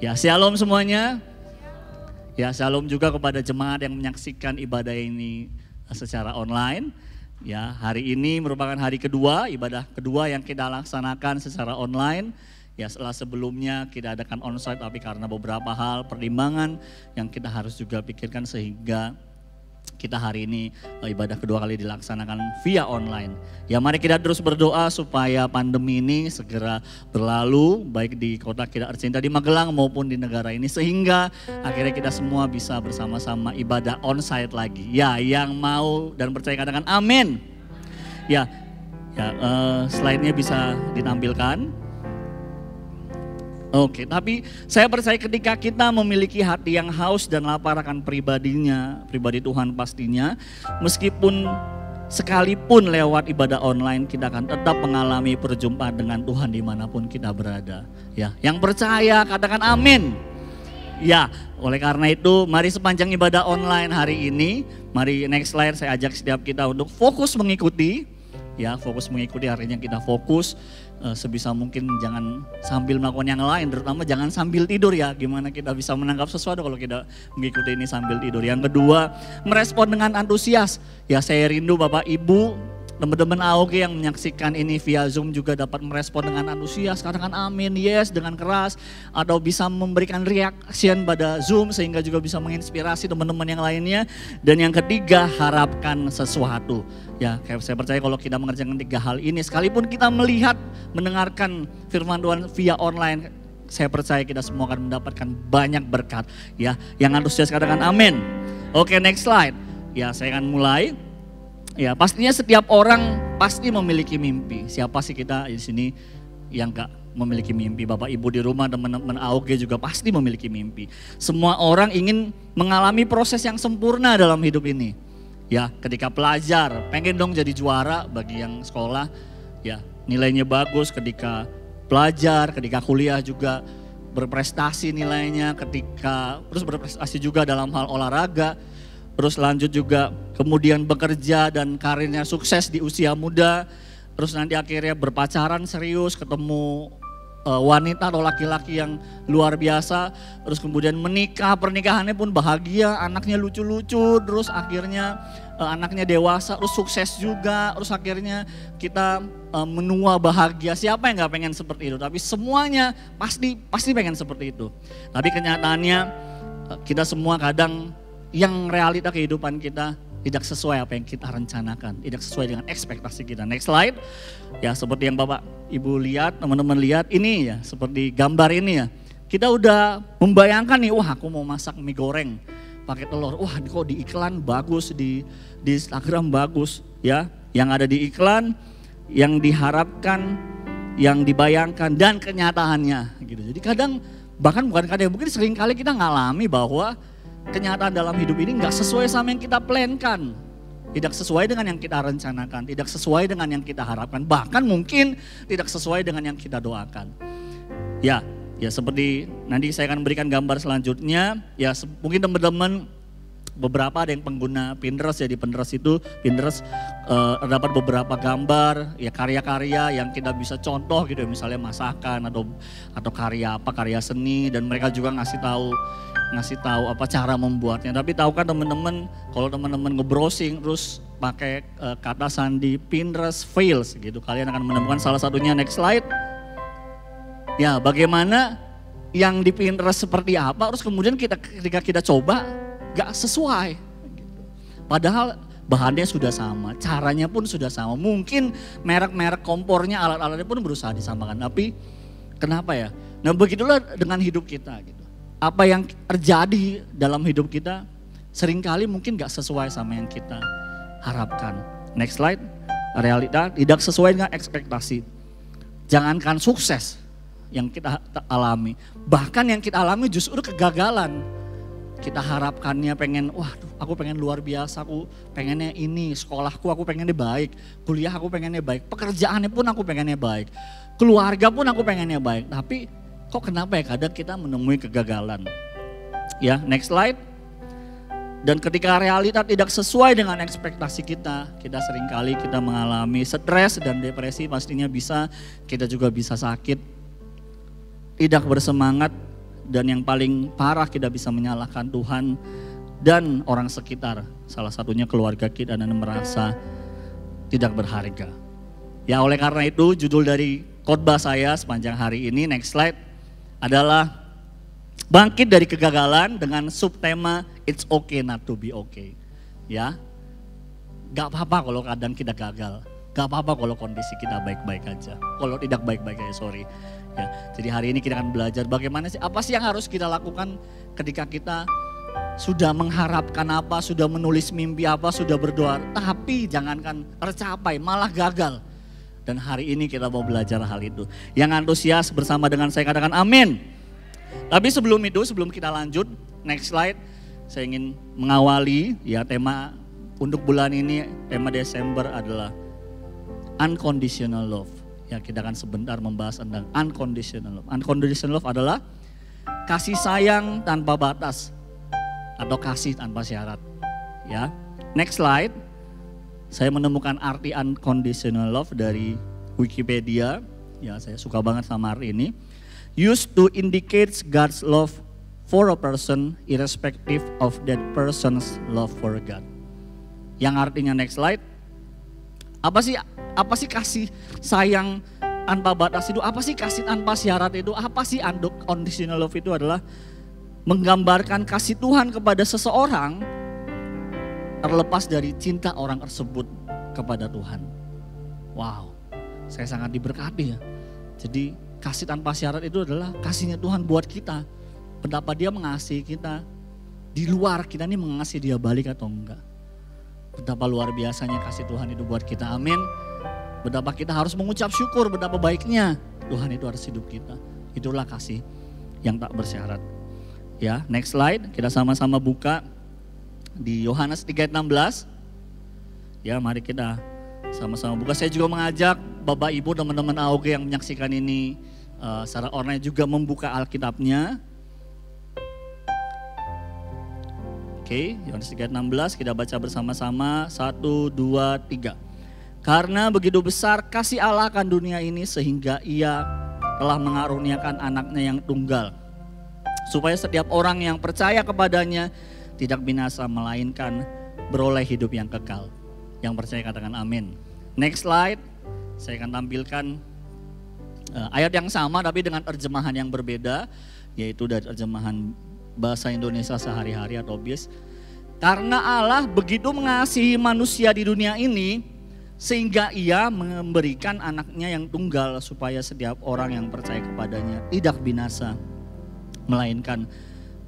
Ya, shalom semuanya. Ya, shalom juga kepada jemaat yang menyaksikan ibadah ini secara online. Ya, hari ini merupakan hari kedua, ibadah kedua yang kita laksanakan secara online. Ya, setelah sebelumnya kita adakan onsite, tapi karena beberapa hal pertimbangan yang kita harus juga pikirkan sehingga kita hari ini ibadah kedua kali dilaksanakan via online. Ya, mari kita terus berdoa supaya pandemi ini segera berlalu, baik di kota kita tercinta di Magelang maupun di negara ini, sehingga akhirnya kita semua bisa bersama-sama ibadah onsite lagi. Ya, yang mau dan percaya katakan amin. Ya, slide-nya bisa ditampilkan. Oke, tapi saya percaya ketika kita memiliki hati yang haus dan lapar akan pribadinya, pribadi Tuhan pastinya, meskipun sekalipun lewat ibadah online kita akan tetap mengalami perjumpaan dengan Tuhan dimanapun kita berada. Ya, yang percaya katakan amin. Ya, oleh karena itu mari sepanjang ibadah online hari ini, mari next slide saya ajak setiap kita untuk fokus mengikuti. Ya, fokus mengikuti artinya kita fokus sebisa mungkin jangan sambil melakukan yang lain, terutama jangan sambil tidur ya. Gimana kita bisa menangkap sesuatu kalau kita mengikuti ini sambil tidur. Yang kedua, merespon dengan antusias. Ya, saya rindu Bapak Ibu, teman-teman AOG yang menyaksikan ini via Zoom juga dapat merespon dengan antusias, katakan amin, yes dengan keras, atau bisa memberikan reaction pada Zoom sehingga juga bisa menginspirasi teman-teman yang lainnya. Dan yang ketiga, harapkan sesuatu. Ya, saya percaya kalau kita mengerjakan tiga hal ini, sekalipun kita melihat, mendengarkan firman Tuhan via online, saya percaya kita semua akan mendapatkan banyak berkat. Ya, yang antusias katakan amin. Oke, next slide. Ya, saya akan mulai. Ya, pastinya setiap orang pasti memiliki mimpi. Siapa sih kita di sini yang gak memiliki mimpi? Bapak Ibu di rumah, teman-teman AOG juga pasti memiliki mimpi. Semua orang ingin mengalami proses yang sempurna dalam hidup ini. Ya, ketika pelajar pengen dong jadi juara bagi yang sekolah, ya nilainya bagus. Ketika pelajar, ketika kuliah juga berprestasi nilainya, ketika terus berprestasi juga dalam hal olahraga. Terus lanjut juga kemudian bekerja dan karirnya sukses di usia muda. Terus nanti akhirnya berpacaran serius, ketemu wanita atau laki-laki yang luar biasa. Terus kemudian menikah, pernikahannya pun bahagia, anaknya lucu-lucu. Terus akhirnya anaknya dewasa, terus sukses juga. Terus akhirnya kita menua bahagia. Siapa yang gak pengen seperti itu? Tapi semuanya pasti pengen seperti itu. Tapi kenyataannya kita semua kadang yang realita kehidupan kita tidak sesuai apa yang kita rencanakan, tidak sesuai dengan ekspektasi kita. Next slide. Ya, seperti yang Bapak Ibu lihat, teman-teman lihat ini ya, seperti gambar ini ya. Kita udah membayangkan nih, wah aku mau masak mie goreng pakai telur. Wah, kok di iklan bagus, di Instagram bagus ya. Yang ada di iklan, yang diharapkan, yang dibayangkan dan kenyataannya gitu. Jadi kadang bahkan bukan kadang, mungkin sering kali kita ngalami bahwa kenyataan dalam hidup ini nggak sesuai sama yang kita plankan, tidak sesuai dengan yang kita rencanakan, tidak sesuai dengan yang kita harapkan, bahkan mungkin tidak sesuai dengan yang kita doakan. Ya seperti nanti saya akan berikan gambar selanjutnya. Ya, mungkin teman-teman beberapa ada yang pengguna Pinterest ya, di Pinterest itu terdapat beberapa gambar ya, karya-karya yang kita bisa contoh gitu ya, misalnya masakan atau karya seni, dan mereka juga ngasih tahu apa cara membuatnya. Tapi tahu kan teman-teman, kalau teman-teman nge-browsing terus pakai kata sandi Pinterest fails gitu, kalian akan menemukan salah satunya. Next slide. Ya, bagaimana yang di Pinterest seperti apa, terus kemudian ketika kita coba gak sesuai gitu. Padahal bahannya sudah sama, caranya pun sudah sama, mungkin merek-merek kompornya, alat-alatnya pun berusaha disamakan, tapi kenapa ya? Nah, begitulah dengan hidup kita gitu. Apa yang terjadi dalam hidup kita seringkali mungkin gak sesuai sama yang kita harapkan. Next slide. Realita tidak sesuai dengan ekspektasi. Jangankan sukses yang kita alami, bahkan yang kita alami justru kegagalan. Kita harapkannya pengen, aku pengen luar biasa, aku pengennya ini, sekolahku aku pengennya baik, kuliah aku pengennya baik, pekerjaannya pun aku pengennya baik, keluarga pun aku pengennya baik. Tapi kok kenapa ya kadang kita menemui kegagalan. Ya, next slide. Dan ketika realita tidak sesuai dengan ekspektasi kita seringkali kita mengalami stres dan depresi, pastinya kita juga bisa sakit, tidak bersemangat, dan yang paling parah kita bisa menyalahkan Tuhan dan orang sekitar. Salah satunya keluarga kita dan merasa tidak berharga. Ya oleh karena itu judul dari khotbah saya sepanjang hari ini, next slide, adalah bangkit dari kegagalan dengan subtema It's okay not to be okay. Ya, gak apa-apa kalau kadang kita gagal, gak apa-apa kalau kondisi kita baik-baik aja, kalau tidak baik-baik aja, sorry. Ya, jadi hari ini kita akan belajar bagaimana sih, apa sih yang harus kita lakukan ketika kita sudah mengharapkan apa, sudah menulis mimpi apa, sudah berdoa, tapi jangankan tercapai, malah gagal. Dan hari ini kita mau belajar hal itu. Yang antusias bersama dengan saya katakan amin. Tapi sebelum itu, sebelum kita lanjut, next slide, saya ingin mengawali ya tema untuk bulan ini, tema Desember adalah unconditional love. Ya, kita akan sebentar membahas tentang unconditional love. Unconditional love adalah kasih sayang tanpa batas atau kasih tanpa syarat. Ya, next slide. Saya menemukan arti unconditional love dari Wikipedia. Ya, saya suka banget sama arti ini. Used to indicate God's love for a person irrespective of that person's love for God. Yang artinya next slide. Apa sih kasih sayang tanpa batas itu? Apa sih kasih tanpa syarat itu? Apa sih unconditional love itu? Adalah menggambarkan kasih Tuhan kepada seseorang terlepas dari cinta orang tersebut kepada Tuhan. Wow, saya sangat diberkati ya. Jadi kasih tanpa syarat itu adalah kasihnya Tuhan buat kita. Betapa dia mengasihi kita, di luar kita nih mengasihi dia balik atau enggak. Betapa luar biasanya kasih Tuhan itu buat kita, amin. Betapa kita harus mengucap syukur, betapa baiknya Tuhan itu harus hidup kita. Itulah kasih yang tak bersyarat. Ya, next slide, kita sama-sama buka di Yohanes 3:16. Ya, mari kita sama-sama buka. Saya juga mengajak Bapak Ibu, teman-teman AOG yang menyaksikan ini secara online juga membuka Alkitabnya. Oke, Yohanes 3:16 kita baca bersama-sama. 1, 2, 3. Karena begitu besar kasih Allah akan dunia ini sehingga Ia telah mengaruniakan anaknya yang tunggal, supaya setiap orang yang percaya kepadanya tidak binasa melainkan beroleh hidup yang kekal. Yang percaya katakan amin. Next slide, saya akan tampilkan ayat yang sama tapi dengan terjemahan yang berbeda, yaitu dari terjemahan bahasa Indonesia sehari-hari atau BIS. Karena Allah begitu mengasihi manusia di dunia ini sehingga Ia memberikan anaknya yang tunggal supaya setiap orang yang percaya kepadanya tidak binasa melainkan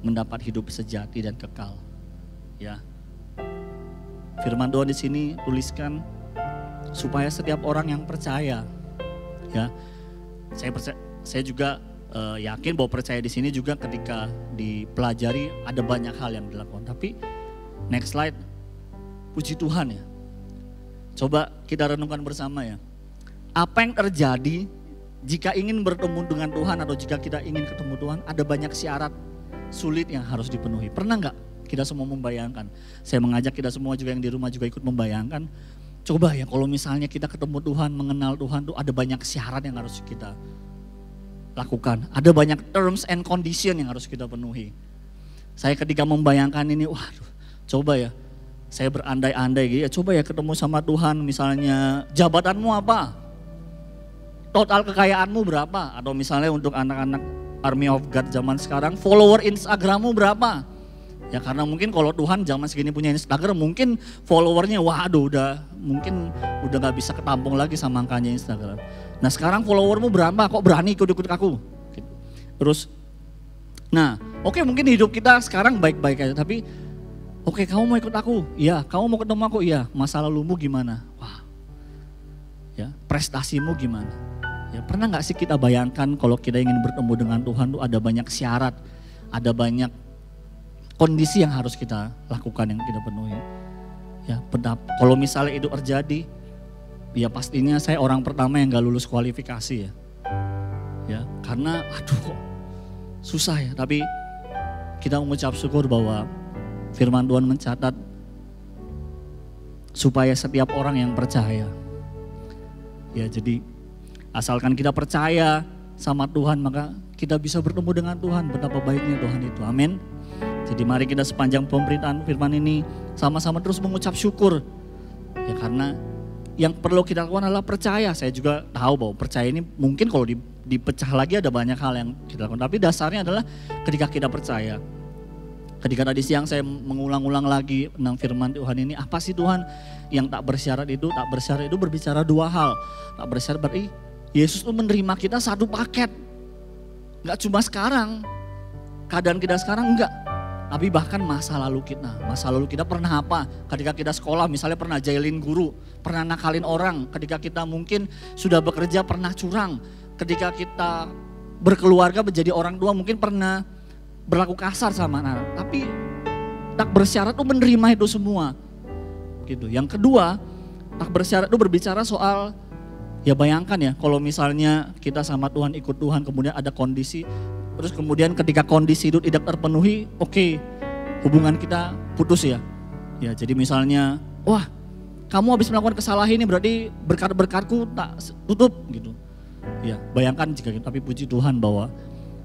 mendapat hidup sejati dan kekal. Ya, firman Tuhan di sini tuliskan supaya setiap orang yang percaya. Ya, saya juga yakin bahwa percaya di sini juga ketika dipelajari ada banyak hal yang dilakukan. Tapi next slide, puji Tuhan ya. Coba kita renungkan bersama ya. Apa yang terjadi jika ingin bertemu dengan Tuhan atau jika kita ingin ketemu Tuhan, ada banyak syarat sulit yang harus dipenuhi. Pernah nggak kita semua membayangkan? Saya mengajak kita semua juga yang di rumah juga ikut membayangkan. Coba ya kalau misalnya kita ketemu Tuhan, mengenal Tuhan tuh ada banyak syarat yang harus kita lakukan. Ada banyak terms and condition yang harus kita penuhi. Saya ketika membayangkan ini, waduh, coba ya. Saya berandai-andai gitu ya, coba ya ketemu sama Tuhan, misalnya jabatanmu apa? Total kekayaanmu berapa? Atau misalnya untuk anak-anak Army of God zaman sekarang, follower Instagrammu berapa? Ya karena mungkin kalau Tuhan zaman segini punya Instagram, mungkin followernya waduh mungkin udah gak bisa ketampung lagi sama angkanya Instagram. Nah sekarang followermu berapa? Kok berani ikut-ikut aku? Gitu. Terus, nah oke, mungkin hidup kita sekarang baik-baik aja, tapi oke, kamu mau ikut aku? Iya. Kamu mau ketemu aku? Iya. Masa lalumu gimana? Wah. Ya, prestasimu gimana? Ya, pernah nggak sih kita bayangkan kalau kita ingin bertemu dengan Tuhan tuh ada banyak syarat, ada banyak kondisi yang harus kita lakukan yang kita penuhi. Ya, kalau misalnya itu terjadi, ya pastinya saya orang pertama yang nggak lulus kualifikasi ya. Ya, karena aduh kok susah ya. Tapi kita mengucap syukur bahwa firman Tuhan mencatat supaya setiap orang yang percaya. Ya jadi asalkan kita percaya sama Tuhan maka kita bisa bertemu dengan Tuhan, betapa baiknya Tuhan itu. Amin. Jadi mari kita sepanjang pemberitaan firman ini sama-sama terus mengucap syukur. Ya karena yang perlu kita lakukan adalah percaya. Saya juga tahu bahwa percaya ini mungkin kalau dipecah lagi ada banyak hal yang kita lakukan. Tapi dasarnya adalah ketika kita percaya. Ketika tadi siang saya mengulang-ulang lagi tentang firman Tuhan ini, apa sih Tuhan yang tak bersyarat itu? Tak bersyarat itu berbicara dua hal. Tak bersyarat berarti Yesus itu menerima kita satu paket. Enggak cuma sekarang, keadaan kita sekarang enggak. Tapi bahkan masa lalu kita. Masa lalu kita pernah apa? Ketika kita sekolah misalnya pernah jailin guru, pernah nakalin orang. Ketika kita mungkin sudah bekerja pernah curang. Ketika kita berkeluarga menjadi orang tua mungkin pernah berlaku kasar sama anak. Tapi tak bersyarat itu menerima itu semua. Gitu. Yang kedua, tak bersyarat itu berbicara soal, ya bayangkan ya kalau misalnya kita sama Tuhan, ikut Tuhan, kemudian ada kondisi, terus kemudian ketika kondisi itu tidak terpenuhi, oke, hubungan kita putus ya. Ya jadi misalnya, wah kamu habis melakukan kesalahan ini berarti berkat-berkatku tak tutup gitu. Ya bayangkan jika kita, tapi puji Tuhan bahwa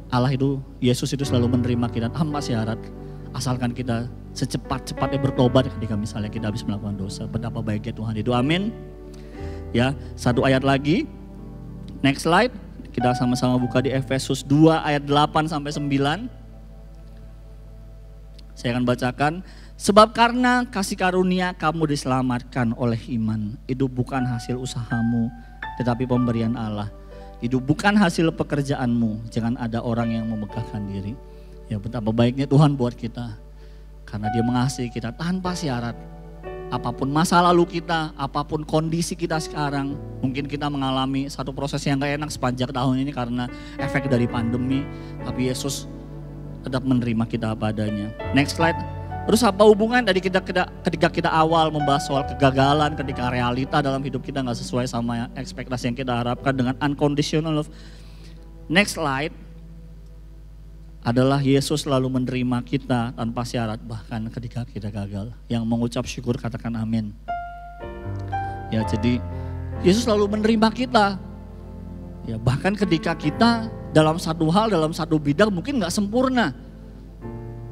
Allah itu, Yesus itu selalu menerima kita tanpa syarat. Asalkan kita secepat-cepatnya bertobat ketika misalnya kita habis melakukan dosa. Betapa baiknya Tuhan itu, amin. Ya, satu ayat lagi. Next slide. Kita sama-sama buka di Efesus 2 ayat 8 sampai 9. Saya akan bacakan. Sebab karena kasih karunia kamu diselamatkan oleh iman. Itu bukan hasil usahamu, tetapi pemberian Allah. Itu bukan hasil pekerjaanmu. Jangan ada orang yang memegahkan diri. Ya betapa baiknya Tuhan buat kita. Karena dia mengasihi kita tanpa syarat. Apapun masa lalu kita, apapun kondisi kita sekarang. Mungkin kita mengalami satu proses yang gak enak sepanjang tahun ini karena efek dari pandemi. Tapi Yesus tetap menerima kita apa adanya. Next slide. Terus apa hubungan dari ketika kita awal membahas soal kegagalan, ketika realita dalam hidup kita gak sesuai sama ekspektasi yang kita harapkan dengan unconditional love. Next slide adalah Yesus selalu menerima kita tanpa syarat bahkan ketika kita gagal. Yang mengucap syukur katakan amin. Ya jadi Yesus selalu menerima kita. Ya bahkan ketika kita dalam satu hal, dalam satu bidang mungkin gak sempurna.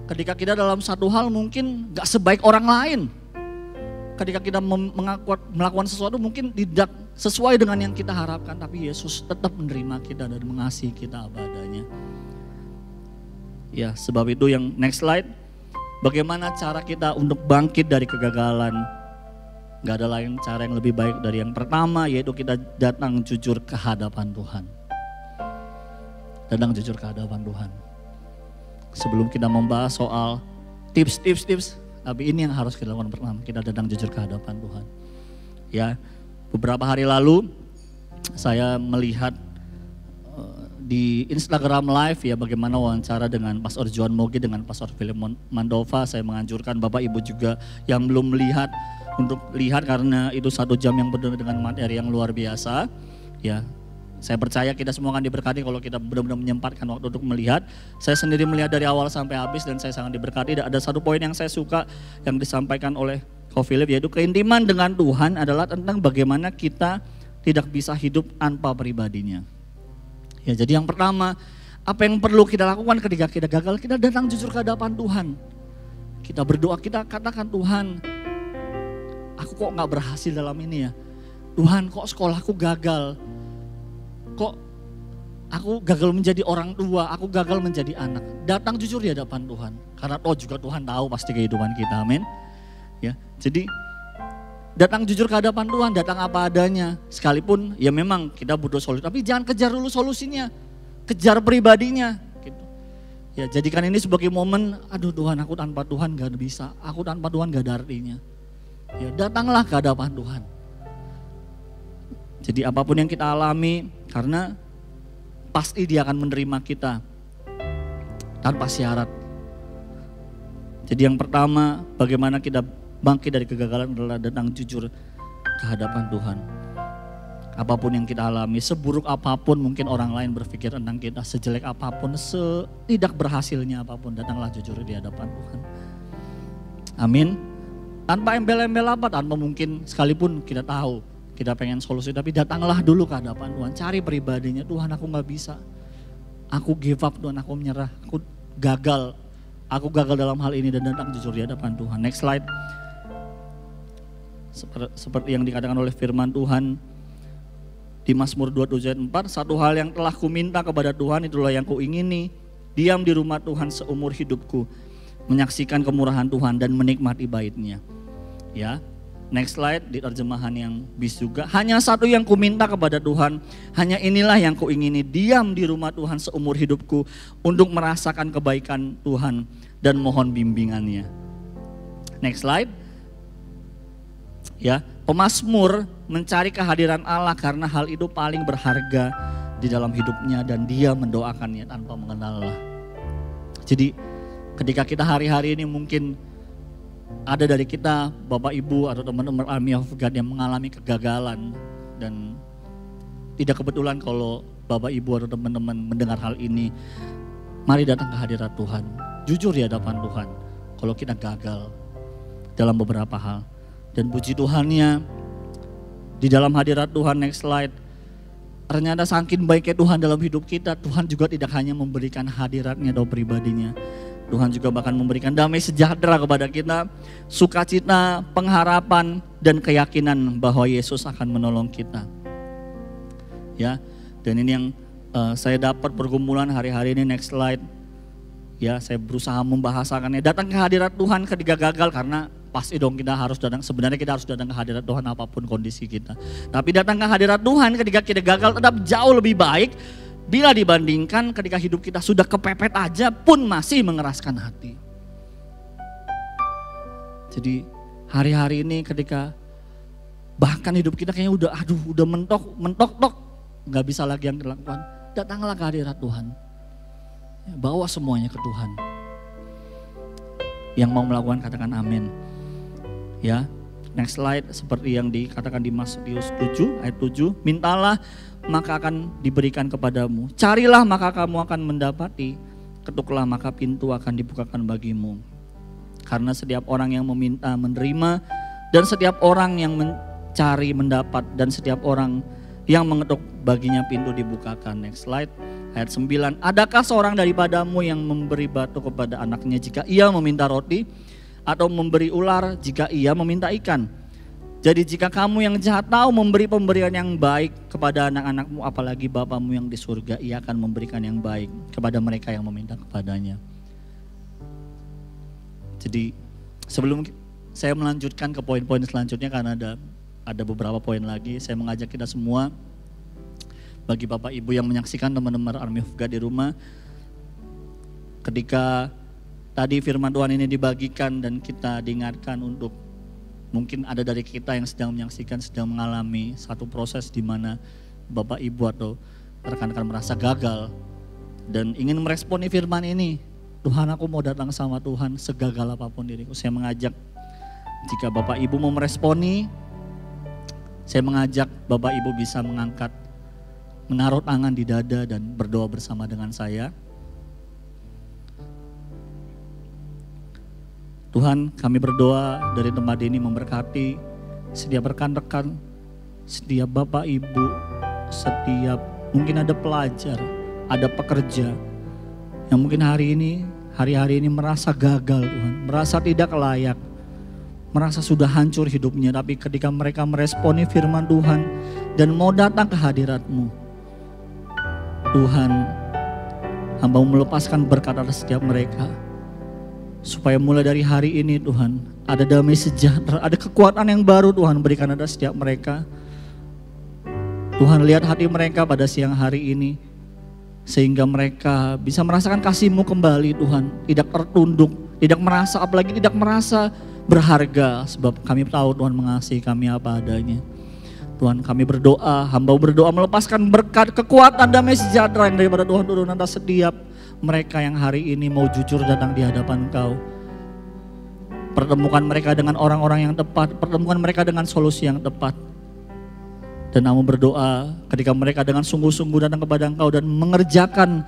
Ketika kita dalam satu hal mungkin gak sebaik orang lain. Ketika kita melakukan sesuatu mungkin tidak sesuai dengan yang kita harapkan. Tapi Yesus tetap menerima kita dan mengasihi kita apa adanya. Ya sebab itu yang next slide. Bagaimana cara kita untuk bangkit dari kegagalan. Gak ada lain cara yang lebih baik dari yang pertama, yaitu kita datang jujur ke hadapan Tuhan. Datang jujur ke hadapan Tuhan. Sebelum kita membahas soal tips, tapi ini yang harus kita lakukan pertama, kita datang jujur ke hadapan Tuhan. Ya, beberapa hari lalu saya melihat di Instagram Live ya bagaimana wawancara dengan Pastor John Mogi dengan Pastor Philip Mandova. Saya menganjurkan Bapak Ibu juga yang belum melihat untuk lihat karena itu 1 jam yang penuh dengan materi yang luar biasa. Ya. Saya percaya kita semua akan diberkati kalau kita benar-benar menyempatkan waktu untuk melihat. Saya sendiri melihat dari awal sampai habis dan saya sangat diberkati. Dan ada satu poin yang saya suka yang disampaikan oleh Ko Philip, yaitu keintiman dengan Tuhan adalah tentang bagaimana kita tidak bisa hidup tanpa pribadinya. Ya, jadi yang pertama, apa yang perlu kita lakukan ketika kita gagal, kita datang jujur ke hadapan Tuhan. Kita berdoa, kita katakan Tuhan, aku kok gak berhasil dalam ini ya. Tuhan kok sekolahku gagal. Kok aku gagal menjadi orang tua, aku gagal menjadi anak. Datang jujur di hadapan Tuhan. Karena juga Tuhan tahu pasti kehidupan kita, amin. Ya, jadi datang jujur ke hadapan Tuhan, datang apa adanya. Sekalipun ya memang kita butuh solusi, tapi jangan kejar dulu solusinya. Kejar pribadinya. Gitu. Ya jadikan ini sebagai momen, aduh Tuhan aku tanpa Tuhan gak bisa, aku tanpa Tuhan gak ada artinya. Ya datanglah ke hadapan Tuhan. Jadi apapun yang kita alami, karena pasti dia akan menerima kita tanpa syarat. Jadi yang pertama, bagaimana kita bangkit dari kegagalan adalah datang jujur ke hadapan Tuhan. Apapun yang kita alami, seburuk apapun mungkin orang lain berpikir tentang kita, sejelek apapun, setidak berhasilnya apapun, datanglah jujur di hadapan Tuhan. Amin. Tanpa embel-embel apa, tanpa mungkin sekalipun kita tahu, kita pengen solusi, tapi datanglah dulu ke hadapan Tuhan, cari pribadinya. Tuhan aku gak bisa, aku give up Tuhan, aku menyerah, aku gagal dalam hal ini dan datang jujur di hadapan Tuhan. Next slide. Seperti yang dikatakan oleh firman Tuhan di Mazmur 27 ayat 4, satu hal yang telah kuminta kepada Tuhan itulah yang kuingini, diam di rumah Tuhan seumur hidupku, menyaksikan kemurahan Tuhan dan menikmati bait-Nya. Ya. Next slide, di terjemahan yang bis juga. Hanya satu yang kuminta kepada Tuhan, hanya inilah yang kuingini, diam di rumah Tuhan seumur hidupku untuk merasakan kebaikan Tuhan dan mohon bimbingannya. Next slide. Ya, pemazmur mencari kehadiran Allah karena hal itu paling berharga di dalam hidupnya dan dia mendoakannya tanpa mengenal Allah. Jadi ketika kita hari-hari ini mungkin ada dari kita, Bapak Ibu atau teman-teman Army of God yang mengalami kegagalan, dan tidak kebetulan kalau Bapak Ibu atau teman-teman mendengar hal ini, mari datang ke hadirat Tuhan. Jujur di hadapan Tuhan kalau kita gagal dalam beberapa hal. Dan puji Tuhannya di dalam hadirat Tuhan, next slide, ternyata saking baiknya Tuhan dalam hidup kita, Tuhan juga tidak hanya memberikan hadiratnya atau pribadinya, Tuhan juga bahkan memberikan damai sejahtera kepada kita, sukacita, pengharapan, dan keyakinan bahwa Yesus akan menolong kita. Ya, dan ini yang saya dapat pergumulan hari-hari ini, next slide. Ya, saya berusaha membahasakannya. Datang ke hadirat Tuhan ketika gagal, karena pasti dong kita harus datang, sebenarnya kita harus datang ke hadirat Tuhan apapun kondisi kita. Tapi datang ke hadirat Tuhan ketika kita gagal tetap jauh lebih baik bila dibandingkan ketika hidup kita sudah kepepet aja pun masih mengeraskan hati. Jadi hari-hari ini ketika bahkan hidup kita kayaknya udah mentok, gak bisa lagi yang dilakukan, datanglah ke hadirat Tuhan. Bawa semuanya ke Tuhan. Yang mau melakukan katakan amin. Ya, next slide, seperti yang dikatakan di Matius 7 ayat 7, mintalah maka akan diberikan kepadamu, carilah maka kamu akan mendapati, ketuklah maka pintu akan dibukakan bagimu. Karena setiap orang yang meminta menerima, dan setiap orang yang mencari mendapat, dan setiap orang yang mengetuk baginya pintu dibukakan. Next slide, ayat 9, adakah seorang daripadamu yang memberi batu kepada anaknya jika ia meminta roti, atau memberi ular jika ia meminta ikan? Jadi jika kamu yang jahat tahu memberi pemberian yang baik kepada anak-anakmu, apalagi Bapamu yang di surga, ia akan memberikan yang baik kepada mereka yang meminta kepadanya. Jadi sebelum saya melanjutkan ke poin-poin selanjutnya, karena ada beberapa poin lagi, saya mengajak kita semua, bagi Bapak Ibu yang menyaksikan, teman-teman Army of God di rumah, ketika tadi firman Tuhan ini dibagikan dan kita diingatkan untuk, mungkin ada dari kita yang sedang menyaksikan, sedang mengalami satu proses di mana Bapak Ibu atau rekan-rekan merasa gagal dan ingin meresponi firman ini. Tuhan, aku mau datang sama Tuhan segagal apapun diriku. Saya mengajak, jika Bapak Ibu mau meresponi, saya mengajak Bapak Ibu bisa mengangkat, menaruh tangan di dada dan berdoa bersama dengan saya. Tuhan, kami berdoa dari tempat ini memberkati setiap rekan-rekan, setiap Bapak Ibu, setiap mungkin ada pelajar, ada pekerja yang mungkin hari-hari ini merasa gagal Tuhan, merasa tidak layak, merasa sudah hancur hidupnya, tapi ketika mereka meresponi firman Tuhan dan mau datang ke hadirat-Mu, Tuhan, hamba melepaskan berkat atas setiap mereka. Supaya mulai dari hari ini Tuhan, ada damai sejahtera, ada kekuatan yang baru Tuhan berikan atas setiap mereka. Tuhan, lihat hati mereka pada siang hari ini, sehingga mereka bisa merasakan kasih-Mu kembali Tuhan. Tidak tertunduk, tidak merasa, apalagi tidak merasa berharga, sebab kami tahu Tuhan mengasihi kami apa adanya. Tuhan, kami berdoa, hamba berdoa melepaskan berkat, kekuatan, damai sejahtera yang daripada Tuhan turun atas setiap mereka yang hari ini mau jujur datang di hadapan Engkau. Pertemukan mereka dengan orang-orang yang tepat, pertemukan mereka dengan solusi yang tepat. Dan Namun berdoa ketika mereka dengan sungguh-sungguh datang kepada Engkau dan mengerjakan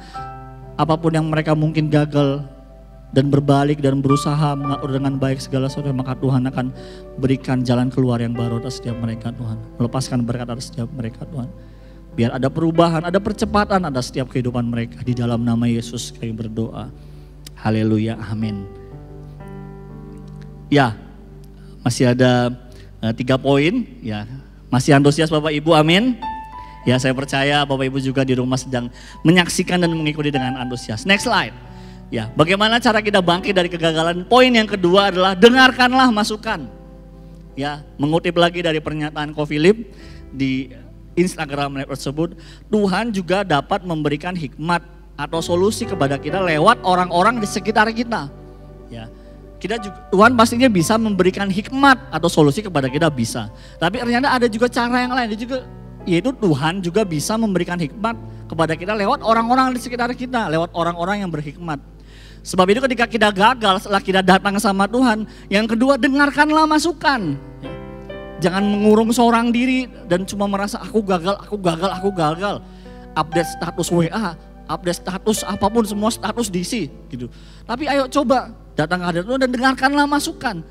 apapun yang mereka mungkin gagal, dan berbalik dan berusaha mengatur dengan baik segala sesuatu, maka Tuhan akan berikan jalan keluar yang baru atas setiap mereka Tuhan. Melepaskan berkat atas setiap mereka Tuhan. Biar ada perubahan, ada percepatan, ada setiap kehidupan mereka. Di dalam nama Yesus kami berdoa. Haleluya, amin. Ya, masih ada 3 poin. Ya, masih antusias Bapak Ibu, amin. Ya, saya percaya Bapak Ibu juga di rumah sedang menyaksikan dan mengikuti dengan antusias. Next slide. Ya, bagaimana cara kita bangkit dari kegagalan? Poin yang kedua adalah dengarkanlah masukan. Ya, mengutip lagi dari pernyataan Ko Philip di Instagram tersebut, Tuhan juga dapat memberikan hikmat atau solusi kepada kita lewat orang-orang di sekitar kita. Ya, kita juga, Tuhan pastinya bisa memberikan hikmat atau solusi kepada kita, bisa. Tapi ternyata ada juga cara yang lain, yaitu Tuhan juga bisa memberikan hikmat kepada kita lewat orang-orang di sekitar kita, lewat orang-orang yang berhikmat. Sebab itu ketika kita gagal, setelah kita datang sama Tuhan, yang kedua dengarkanlah masukan. Jangan mengurung seorang diri dan cuma merasa aku gagal. Update status WA, update status apapun, semua status diisi gitu. Tapi ayo coba datang ke hadirat Tuhan dan dengarkanlah masukan.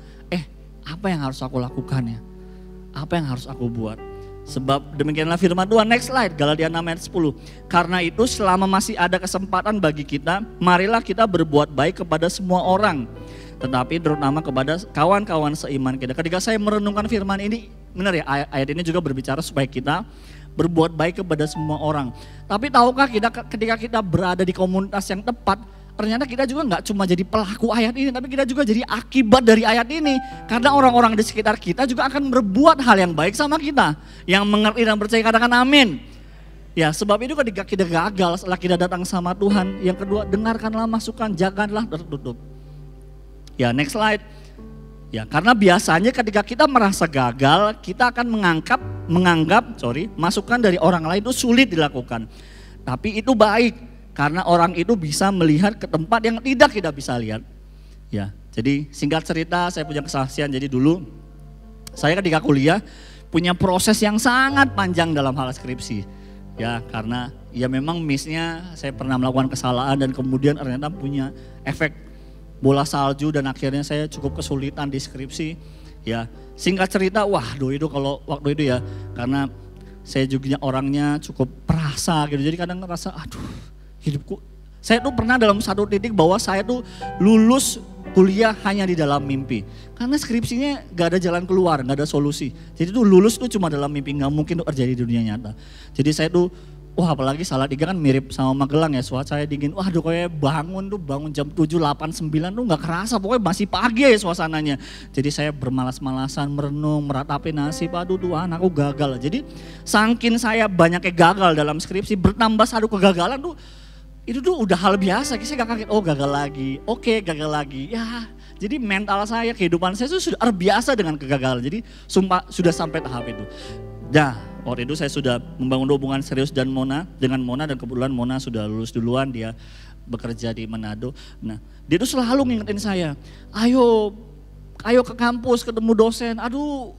Apa yang harus aku lakukan ya? Apa yang harus aku buat? Sebab demikianlah firman Tuhan. Next slide, Galatia 6 ayat 10. Karena itu selama masih ada kesempatan bagi kita, marilah kita berbuat baik kepada semua orang. Tetapi terutama kepada kawan-kawan seiman kita. Ketika saya merenungkan firman ini, benar ya, ayat ini juga berbicara supaya kita berbuat baik kepada semua orang. Tapi tahukah kita ketika kita berada di komunitas yang tepat, ternyata kita juga nggak cuma jadi pelaku ayat ini, tapi kita juga jadi akibat dari ayat ini. Karena orang-orang di sekitar kita juga akan berbuat hal yang baik sama kita. Yang mengerti dan percaya katakan amin. Ya, sebab itu ketika kita gagal setelah kita datang sama Tuhan, yang kedua dengarkanlah masukan, janganlah tertutup. Ya, next slide. Ya, karena biasanya ketika kita merasa gagal, kita akan menganggap masukan dari orang lain itu sulit dilakukan. Tapi itu baik, karena orang itu bisa melihat ke tempat yang tidak kita bisa lihat. Ya, jadi singkat cerita saya punya kesaksian. Jadi dulu saya ketika kuliah punya proses yang sangat panjang dalam hal skripsi. Ya, karena ya memang miss-nya saya pernah melakukan kesalahan dan kemudian ternyata punya efek bola salju dan akhirnya saya cukup kesulitan di skripsi. Ya, singkat cerita, itu kalau waktu itu ya, karena saya juga orangnya cukup perasa gitu. Jadi kadang ngerasa hidupku, saya tuh pernah dalam satu titik bahwa saya tuh lulus kuliah hanya di dalam mimpi. Karena skripsinya gak ada jalan keluar, gak ada solusi. Jadi tuh lulus tuh cuma dalam mimpi, gak mungkin tuh terjadi di dunia nyata. Jadi saya tuh, apalagi Salatiga kan mirip sama Magelang ya, cuaca dingin. Kayak bangun jam 7, 8, 9 tuh gak kerasa, pokoknya masih pagi ya suasananya. Jadi saya bermalas-malasan, merenung, meratapi nasib, Tuhan aku gagal. Jadi saking saya banyaknya gagal dalam skripsi, bertambah satu kegagalan tuh, itu tuh udah hal biasa. Saya gak kaget, gagal lagi, gagal lagi. Ya, jadi mental saya, kehidupan saya itu sudah terbiasa dengan kegagalan. Jadi sudah sampai tahap itu. Waktu itu saya sudah membangun hubungan serius dengan Mona dan kebetulan Mona sudah lulus duluan, dia bekerja di Manado. Nah, dia tuh selalu ngingetin saya, ayo ke kampus ketemu dosen,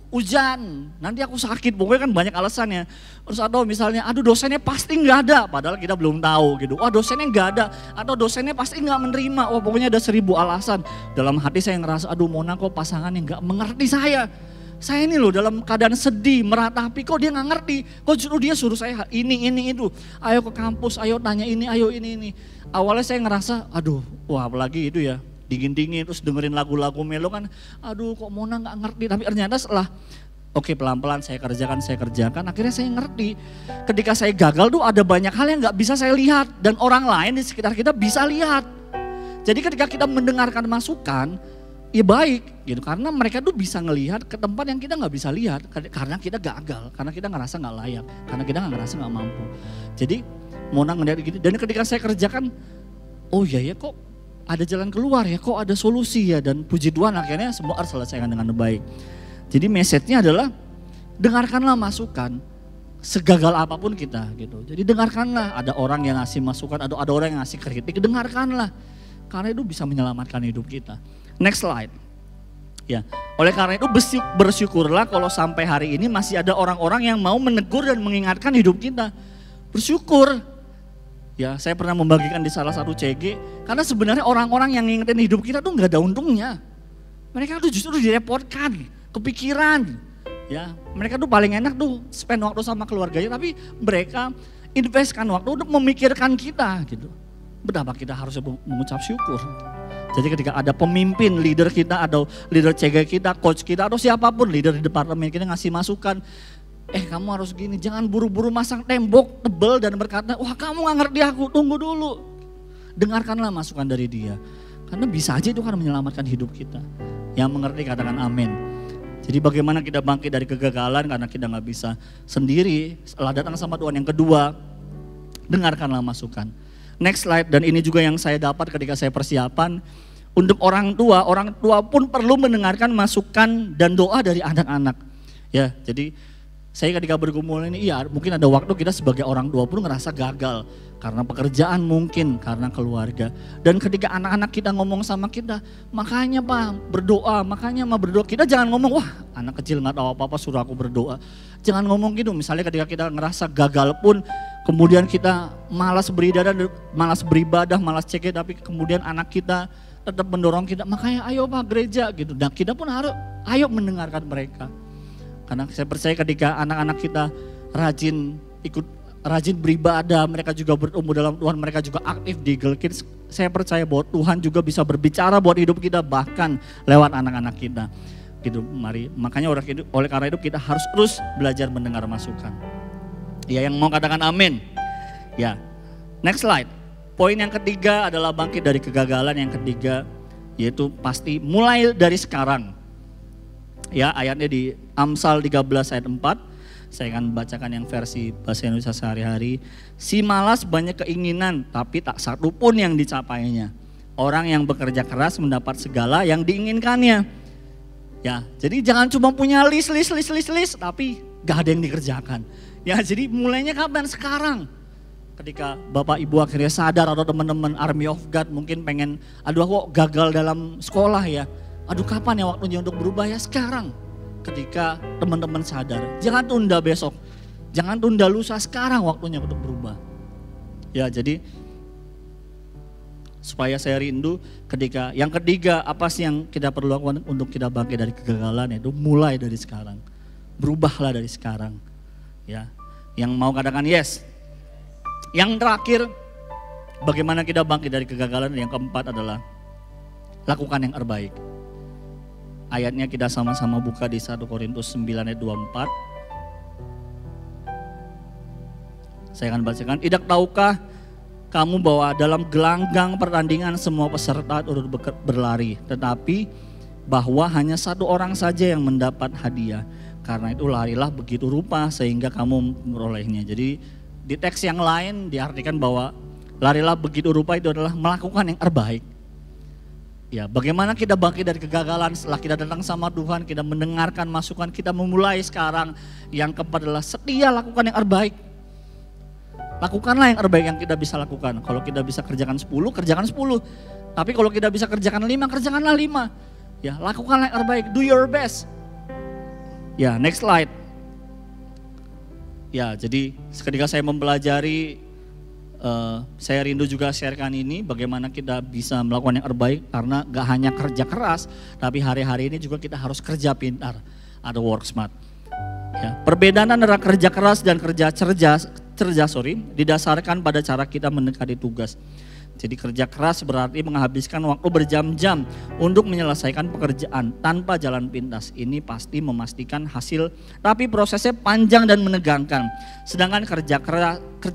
hujan, nanti aku sakit, pokoknya kan banyak alasannya. Terus atau misalnya, dosennya pasti nggak ada, padahal kita belum tahu gitu. Dosennya nggak ada, atau dosennya pasti nggak menerima, pokoknya ada 1000 alasan. Dalam hati saya ngerasa, Mona kok pasangan yang nggak mengerti saya. Saya ini loh dalam keadaan sedih, meratapi, kok dia nggak ngerti, kok justru dia suruh saya ini itu. Ayo ke kampus, ayo tanya ini, ayo ini. Awalnya saya ngerasa, apalagi itu ya, dingin-dingin, terus dengerin lagu-lagu melo kan, kok Mona nggak ngerti. Tapi ternyata setelah, pelan-pelan saya kerjakan, akhirnya saya ngerti. Ketika saya gagal tuh ada banyak hal yang nggak bisa saya lihat, dan orang lain di sekitar kita bisa lihat. Jadi ketika kita mendengarkan masukan, ya baik gitu, karena mereka tuh bisa ngelihat ke tempat yang kita nggak bisa lihat karena kita gagal, karena kita ngerasa nggak layak, karena kita ngerasa nggak mampu. Jadi Mona ngeliat gitu, dan ketika saya kerjakan, ya kok ada jalan keluar ya, kok ada solusi ya, dan puji Tuhan akhirnya semua terselesaikan dengan baik. Jadi message-nya adalah dengarkanlah masukan, segagal apapun kita gitu. Jadi dengarkanlah, ada orang yang ngasih masukan, ada orang yang ngasih kritik, dengarkanlah, karena itu bisa menyelamatkan hidup kita. Next slide. Ya, oleh karena itu bersyukurlah kalau sampai hari ini masih ada orang-orang yang mau menegur dan mengingatkan hidup kita. Bersyukur. Ya, saya pernah membagikan di salah satu CG, karena sebenarnya orang-orang yang ngingetin hidup kita tuh nggak ada untungnya. Mereka tuh justru direpotkan, kepikiran. Ya, mereka tuh paling enak tuh spend waktu sama keluarganya, tapi mereka investkan waktu untuk memikirkan kita gitu. Betapa kita harus mengucap syukur. Jadi ketika ada pemimpin, leader kita atau leader CG kita, coach kita atau siapapun leader di departemen kita ngasih masukan, kamu harus gini, jangan buru-buru masang tembok tebal dan berkata, wah kamu gak ngerti aku, tunggu dulu. Dengarkanlah masukan dari dia. Karena bisa aja itu kan menyelamatkan hidup kita. Yang mengerti katakan amin. Jadi bagaimana kita bangkit dari kegagalan karena kita gak bisa sendiri. Setelah datang sama Tuhan, yang kedua, dengarkanlah masukan. Next slide, dan ini juga yang saya dapat ketika saya persiapan. Untuk orang tua pun perlu mendengarkan masukan dan doa dari anak-anak. Ya, jadi saya ketika bergumul ini, mungkin ada waktu kita sebagai orang tua pun ngerasa gagal. Karena pekerjaan mungkin, karena keluarga. Dan ketika anak-anak kita ngomong sama kita, makanya Pak berdoa, makanya Ma berdoa. Kita jangan ngomong, wah anak kecil gak tahu apa-apa suruh aku berdoa. Jangan ngomong gitu, misalnya ketika kita ngerasa gagal pun, kemudian kita malas beribadah, malas cek, tapi kemudian anak kita tetap mendorong kita, makanya ayo Pak gereja gitu. Dan kita pun harus ayo mendengarkan mereka. Karena saya percaya ketika anak-anak kita rajin beribadah, mereka juga bertumbuh dalam Tuhan, mereka juga aktif di Girl Kids. Saya percaya bahwa Tuhan juga bisa berbicara buat hidup kita bahkan lewat anak-anak kita. Gitu, mari. Makanya oleh karena itu kita harus terus belajar mendengar masukan. Ya, yang mau katakan amin. Ya. Next slide. Poin yang ketiga adalah bangkit dari kegagalan. Yang ketiga yaitu pasti mulai dari sekarang. Ya, ayatnya di Amsal 13 ayat 4. Saya akan bacakan yang versi bahasa Indonesia sehari-hari. Si malas banyak keinginan, tapi tak satu pun yang dicapainya. Orang yang bekerja keras mendapat segala yang diinginkannya. Ya, jadi jangan cuma punya list, tapi gak ada yang dikerjakan. Ya, jadi mulainya kapan? Sekarang. Ketika Bapak Ibu akhirnya sadar atau teman-teman Army of God mungkin pengen, aduh kok gagal dalam sekolah ya. Aduh kapan ya waktunya untuk berubah ya? Sekarang. Ketika teman-teman sadar, jangan tunda besok, jangan tunda lusa, sekarang waktunya untuk berubah. Ya, jadi supaya saya rindu ketika yang ketiga, apa sih yang kita perlu lakukan untuk kita bangkit dari kegagalan, itu mulai dari sekarang. Berubahlah dari sekarang. Ya, yang mau katakan yes. Yang terakhir, bagaimana kita bangkit dari kegagalan, yang keempat adalah lakukan yang terbaik. Ayatnya kita sama-sama buka di 1 Korintus 9 ayat 24. Saya akan bacakan. Tidak tahukah kamu bahwa dalam gelanggang pertandingan semua peserta turut berlari. Tetapi bahwa hanya satu orang saja yang mendapat hadiah. Karena itu larilah begitu rupa sehingga kamu memperolehnya. Jadi di teks yang lain diartikan bahwa larilah begitu rupa itu adalah melakukan yang terbaik. Ya, bagaimana kita bangkit dari kegagalan setelah kita datang sama Tuhan, kita mendengarkan masukan, kita memulai sekarang. Yang keempat adalah setia lakukan yang terbaik. Lakukanlah yang terbaik yang kita bisa lakukan. Kalau kita bisa kerjakan 10, kerjakan 10. Tapi kalau kita bisa kerjakan 5, kerjakanlah 5. Ya, lakukanlah yang terbaik, do your best. Ya, next slide. Ya, jadi ketika saya mempelajari, saya rindu juga sharekan ini bagaimana kita bisa melakukan yang terbaik karena gak hanya kerja keras tapi hari-hari ini juga kita harus kerja pintar atau work smart. Ya, perbedaan antara kerja keras dan kerja cerdas didasarkan pada cara kita mendekati tugas. Jadi kerja keras berarti menghabiskan waktu berjam-jam untuk menyelesaikan pekerjaan tanpa jalan pintas. Ini pasti memastikan hasil, tapi prosesnya panjang dan menegangkan. Sedangkan kerja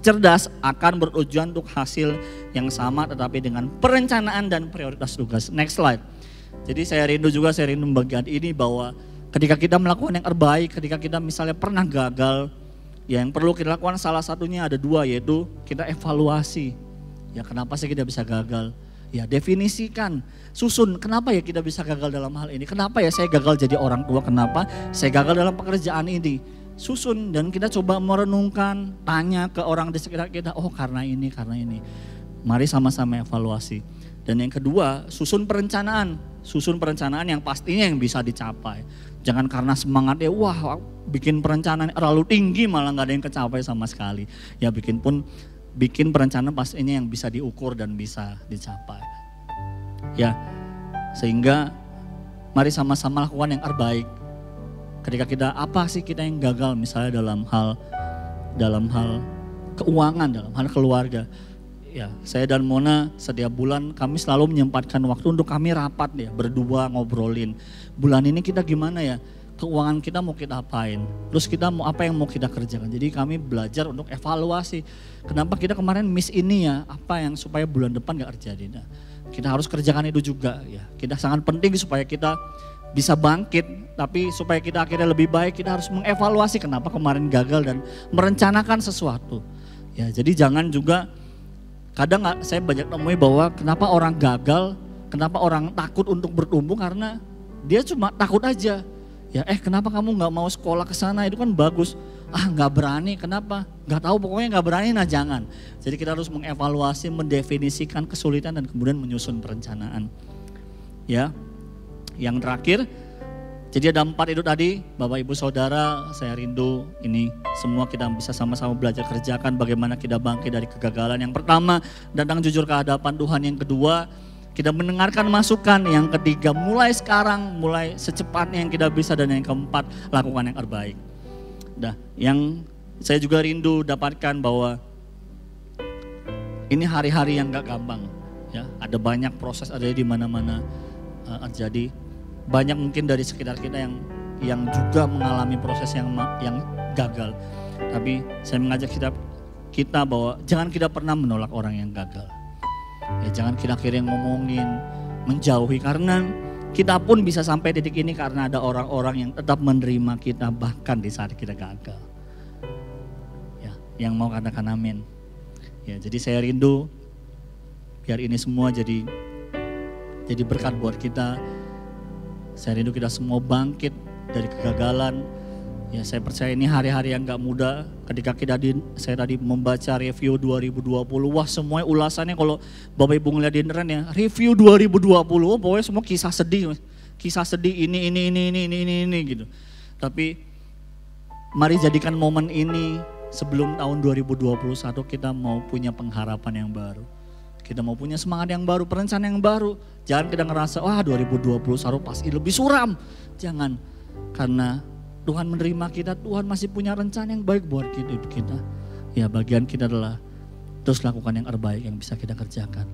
cerdas akan bertujuan untuk hasil yang sama tetapi dengan perencanaan dan prioritas tugas. Next slide. Jadi saya rindu membagikan ini bahwa ketika kita melakukan yang terbaik, ketika kita misalnya pernah gagal, ya yang perlu kita lakukan salah satunya ada dua, yaitu kita evaluasi. Ya kenapa sih kita bisa gagal? Ya definisikan, susun kenapa ya kita bisa gagal dalam hal ini? Kenapa ya saya gagal jadi orang tua? Kenapa saya gagal dalam pekerjaan ini? Susun dan kita coba merenungkan, tanya ke orang di sekitar kita, oh karena ini. Mari sama-sama evaluasi. Dan yang kedua, susun perencanaan yang pastinya yang bisa dicapai. Jangan karena semangatnya, wah bikin perencanaan terlalu tinggi malah gak ada yang kecapai sama sekali. Ya bikin perencanaan pastinya yang bisa diukur dan bisa dicapai. Ya, sehingga mari sama-sama lakukan yang terbaik. Ketika kita apa sih kita yang gagal misalnya dalam hal keuangan, dalam hal keluarga. Ya, saya dan Mona setiap bulan kami selalu menyempatkan waktu untuk kami rapat ya, berdua ngobrolin. Bulan ini kita gimana ya? Keuangan kita mau kita apain? Terus kita mau apa yang mau kita kerjakan? Jadi kami belajar untuk evaluasi. Kenapa kita kemarin miss ini ya? Apa yang supaya bulan depan gak terjadi? Nah, kita harus kerjakan itu juga ya. Kita sangat penting supaya kita bisa bangkit, tapi supaya kita akhirnya lebih baik kita harus mengevaluasi kenapa kemarin gagal dan merencanakan sesuatu. Ya, jadi jangan juga kadang saya banyak nemui bahwa kenapa orang gagal, kenapa orang takut untuk bertumbuh karena dia cuma takut aja. Ya kenapa kamu gak mau sekolah ke sana, itu kan bagus. Gak berani, kenapa? Gak tahu, pokoknya gak berani, nah jangan. Jadi kita harus mengevaluasi, mendefinisikan kesulitan dan kemudian menyusun perencanaan. Ya, yang terakhir, jadi ada 4 itu tadi, Bapak Ibu Saudara, saya rindu ini semua kita bisa sama-sama belajar kerjakan bagaimana kita bangkit dari kegagalan. Yang pertama, datang jujur ke hadapan Tuhan. Yang kedua, kita mendengarkan masukan. Yang ketiga, mulai sekarang, mulai secepatnya yang kita bisa. Dan yang keempat, lakukan yang terbaik. Nah, yang saya juga rindu dapatkan bahwa ini hari-hari yang gak gampang. Ya, ada banyak proses, ada di mana-mana terjadi. Banyak mungkin dari sekitar kita yang juga mengalami proses yang gagal. Tapi saya mengajak kita bahwa jangan kita pernah menolak orang yang gagal. Ya, jangan kita akhirnya ngomongin, menjauhi, karena kita pun bisa sampai titik ini karena ada orang-orang yang tetap menerima kita bahkan di saat kita gagal. Ya, yang mau katakan amin. Ya, jadi saya rindu biar ini semua jadi berkat buat kita. Saya rindu kita semua bangkit dari kegagalan. Ya, saya percaya ini hari-hari yang gak mudah. Ketika saya tadi membaca review 2020, wah semuanya ulasannya kalau Bapak Ibu ngeliat di internet ya, review 2020, pokoknya semua kisah sedih ini gitu. Tapi mari jadikan momen ini sebelum tahun 2021 kita mau punya pengharapan yang baru. Kita mau punya semangat yang baru, perencanaan yang baru. Jangan kita ngerasa, wah 2021 pasti lebih suram. Jangan, karena Tuhan menerima kita, Tuhan masih punya rencana yang baik buat hidup kita. Ya, bagian kita adalah terus lakukan yang terbaik yang bisa kita kerjakan.